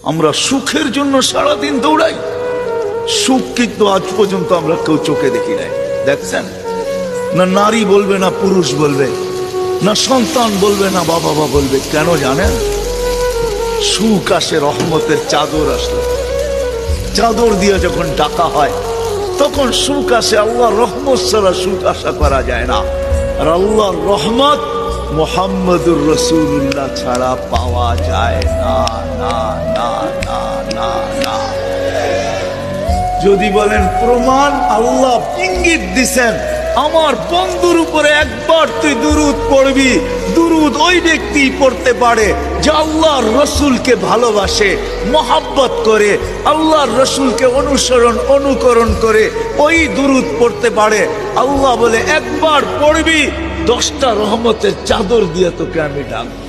আমরা সুখের জন্য সারাদিন দৌড়াই, সুখ কিন্তু আজ পর্যন্ত আমরা কেউ চোখে দেখি নাই। দেখছেন না, নারী বলবে না পুরুষ বলবে, না সন্তান বলবে না বাবা বলবে। কেন জানেন? সুখ আসে রহমতের চাদর আসলে, চাদর দিয়ে যখন ডাকা হয় তখন সুখ আসে। আল্লাহর রহমত ছাড়া সুখ আশা করা যায় না। আর আল্লাহর রহমত মুহাম্মদুর রাসূলুল্লাহ ছাড়া পাওয়া যায় না, না না না না না। যদি বলেন প্রমাণ, আল্লাহ ইঙ্গিত দিছেন, আমার বন্ধুর উপরে একবার তুই দুরূদ পড়বি, দুরূদ ওই ব্যক্তি পড়তে পারে যে আল্লাহর রসুলকে ভালোবাসে, মহাব্বত করে, আল্লাহর রসুলকে অনুকরণ করে ওই দুরূদ পড়তে পারে। আল্লাহ বলে একবার পড়বি, 10টা রহমতের চাদর দিয়ে তোকে আমি ডাকবো।